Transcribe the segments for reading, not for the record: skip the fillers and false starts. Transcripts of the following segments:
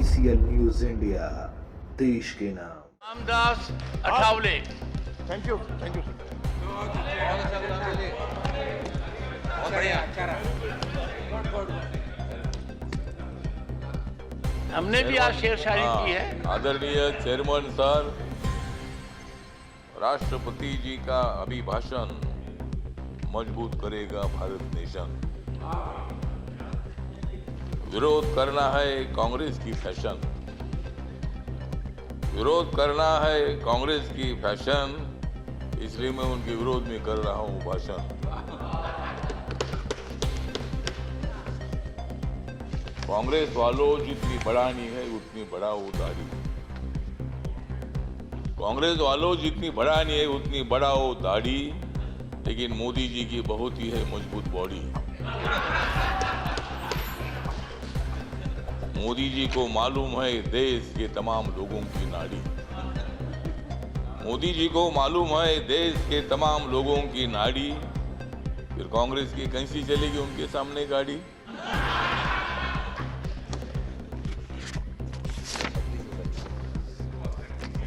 ICL news India, देश के नाम। Ramdas Athawale. Thank you sir. हमने भी आज शेर शायरी की है। आदरणीय चेयरमैन सर, राष्ट्रपति जी का अभिभाषण मजबूत करेगा भारत नेशन। विरोध करना है कांग्रेस की फैशन, विरोध करना है कांग्रेस की फैशन, इसलिए मैं उनके विरोध में कर रहा हूं भाषण। कांग्रेस वालों जितनी बढ़ानी है उतनी बढ़ाओ दाढ़ी, कांग्रेस वालों जितनी बढ़ानी है उतनी बढ़ाओ दाढ़ी, लेकिन मोदी जी की बहुत ही है मजबूत बॉडी। मोदी जी को मालूम है देश के तमाम लोगों की नाड़ी, मोदी जी को मालूम है देश के तमाम लोगों की नाड़ी, फिर कांग्रेस की कैसी चलेगी उनके सामने गाड़ी।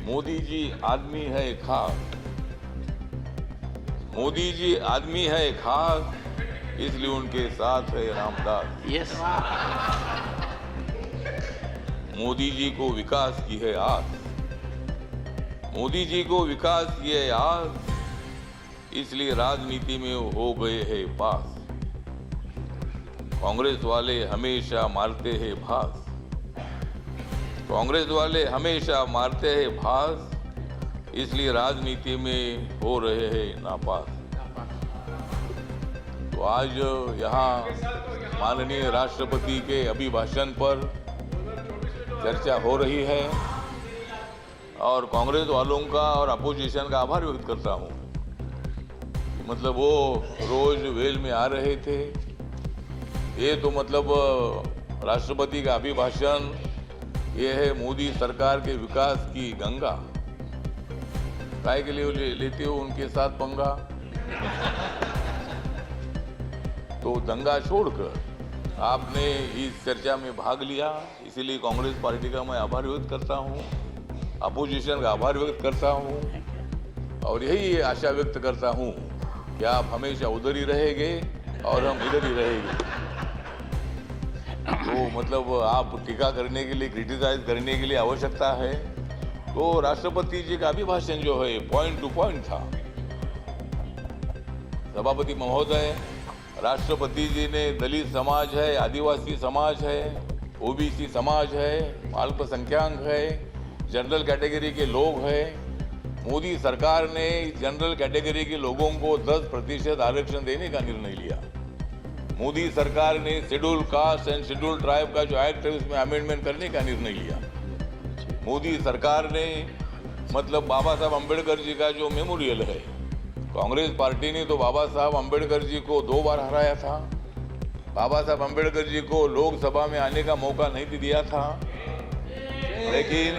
मोदी जी आदमी है खास, मोदी जी आदमी है खास, इसलिए उनके साथ है रामदास। यस। मोदी जी को विकास की है आस, मोदी जी को विकास की है आस, इसलिए राजनीति में हो गए हैं पास। कांग्रेस वाले हमेशा मारते हैं भास, कांग्रेस वाले हमेशा मारते हैं भास, इसलिए राजनीति में हो रहे हैं नापास। तो आज यहाँ माननीय राष्ट्रपति के अभिभाषण पर चर्चा हो रही है और कांग्रेस वालों का और अपोजिशन का आभार व्यक्त करता हूँ। मतलब वो रोज वेल में आ रहे थे, ये तो मतलब राष्ट्रपति का अभिभाषण ये है मोदी सरकार के विकास की गंगा। काय के लिए लेते हो उनके साथ पंगा? तो दंगा छोड़कर आपने इस चर्चा में भाग लिया, इसीलिए कांग्रेस पार्टी का मैं आभार व्यक्त करता हूं, अपोजिशन का आभार व्यक्त करता हूं और यही आशा व्यक्त करता हूं कि आप हमेशा उधर ही रहेंगे और हम इधर ही रहेंगे। तो मतलब आप टीका करने के लिए, क्रिटिसाइज करने के लिए आवश्यकता है तो राष्ट्रपति जी का अभिभाषण जो है पॉइंट टू पॉइंट था। सभापति महोदय, राष्ट्रपति जी ने दलित समाज है, आदिवासी समाज है, ओबीसी समाज है, अल्पसंख्यक है, जनरल कैटेगरी के लोग हैं। मोदी सरकार ने जनरल कैटेगरी के लोगों को 10% आरक्षण देने का निर्णय लिया। मोदी सरकार ने schedule caste and schedule tribe का जो एक्ट है उसमें अमेंडमेंट करने का निर्णय लिया। मोदी सरकार ने मतलब बाबा साहब अम्बेडकर जी का जो मेमोरियल है, कांग्रेस पार्टी ने तो बाबा साहब अम्बेडकर जी को 2 बार हराया था। बाबा साहब अम्बेडकर जी को लोकसभा में आने का मौका नहीं दिया था, लेकिन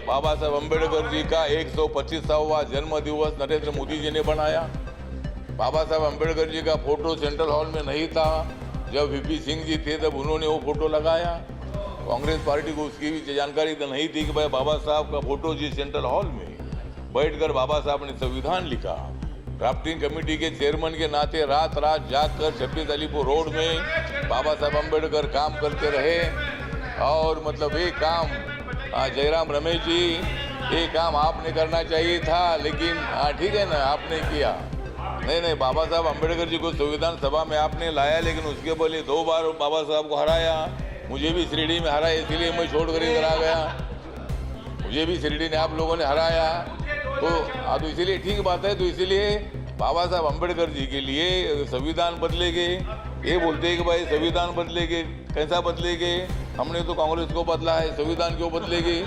बाबा साहब अम्बेडकर जी का 125वां जन्म दिवस नरेंद्र मोदी जी ने बनाया। बाबा साहब अम्बेडकर जी का फोटो सेंट्रल हॉल में नहीं था, जब वीपी सिंह जी थे तब उन्होंने वो फोटो लगाया। कांग्रेस पार्टी को उसकी भी जानकारी तो नहीं थी कि भाई बाबा साहब का फोटो जी सेंट्रल हॉल में बैठकर बाबा साहब ने संविधान लिखा। ड्राफ्टिंग कमेटी के चेयरमैन के नाते रात रात जागकर 26 अलीपुर रोड में बाबा साहब अम्बेडकर काम करते रहे और मतलब ये काम जयराम रमेश जी, ये काम आपने करना चाहिए था, लेकिन ठीक है ना, आपने किया नहीं, बाबा साहब अम्बेडकर जी को संविधान सभा में आपने लाया, लेकिन उसके पहले 2 बार बाबा साहब को हराया। मुझे भी शिरडी में हराया, इसीलिए मैं छोड़कर इधर आ गया। मुझे भी शिरडी ने आप लोगों ने हराया, तो इसीलिए ठीक बात है। तो इसीलिए बाबा साहब अम्बेडकर जी के लिए संविधान बदलेंगे, ये बोलते हैं कि भाई संविधान बदलेंगे, कैसा बदलेंगे? हमने तो कांग्रेस को बदला है, संविधान क्यों बदलेगी?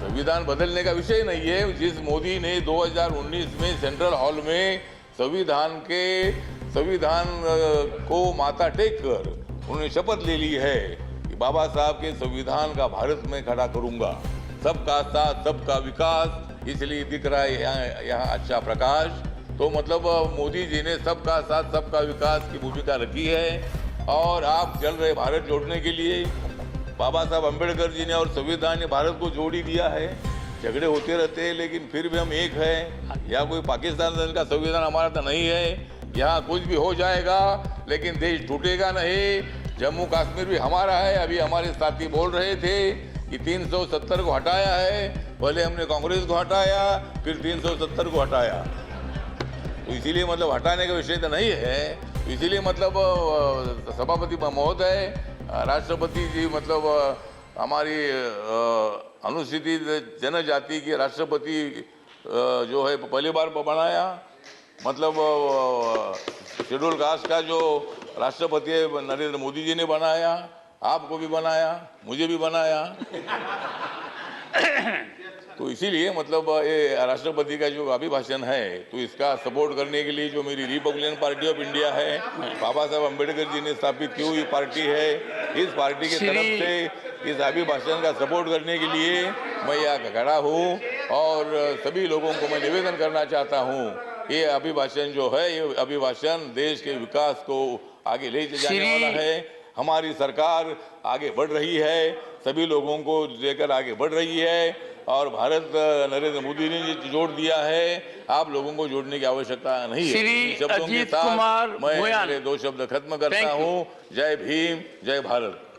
संविधान बदलने का विषय नहीं है। जिस मोदी ने 2019 में सेंट्रल हॉल में संविधान को माथा टेक कर उन्होंने शपथ ले ली है कि बाबा साहब के संविधान का भारत में खड़ा करूंगा, सबका साथ सबका विकास, इसलिए दिख रहा है यहाँ अच्छा प्रकाश। तो मतलब मोदी जी ने सबका साथ सबका विकास की भूमिका रखी है और आप चल रहे भारत जोड़ने के लिए। बाबा साहब अम्बेडकर जी ने और संविधान ने भारत को जोड़ ही दिया है। झगड़े होते रहते हैं लेकिन फिर भी हम एक हैं। यहाँ कोई पाकिस्तान का संविधान हमारा तो नहीं है। यहाँ कुछ भी हो जाएगा लेकिन देश टूटेगा नहीं। जम्मू कश्मीर भी हमारा है। अभी हमारे साथी बोल रहे थे कि 370 को हटाया है। पहले हमने कांग्रेस को हटाया, फिर 370 को हटाया। तो इसीलिए मतलब हटाने का विषय तो नहीं है। तो इसीलिए मतलब सभापति महोदय, राष्ट्रपति जी मतलब हमारी अनुसूचित जनजाति के राष्ट्रपति जो है पहली बार बनाया। मतलब शेड्यूल कास्ट का जो राष्ट्रपति है नरेंद्र मोदी जी ने बनाया, आपको भी बनाया, मुझे भी बनाया। तो इसीलिए मतलब ये राष्ट्रपति का जो अभिभाषण है तो इसका सपोर्ट करने के लिए जो मेरी रिपब्लिकन पार्टी ऑफ इंडिया है, बाबा साहब अम्बेडकर जी ने स्थापित की हुई पार्टी है, इस पार्टी की तरफ से इस अभिभाषण का सपोर्ट करने के लिए मैं यहाँ खड़ा हूँ। और सभी लोगों को मैं निवेदन करना चाहता हूँ, ये अभिभाषण जो है ये अभिभाषण देश के विकास को आगे ले जाने वाला है। हमारी सरकार आगे बढ़ रही है, सभी लोगों को लेकर आगे बढ़ रही है और भारत नरेंद्र मोदी ने जोड़ दिया है। आप लोगों को जोड़ने की आवश्यकता नहीं है। शब्दों के साथ मैं मेरे 2 शब्द खत्म करता हूँ। जय भीम, जय भारत।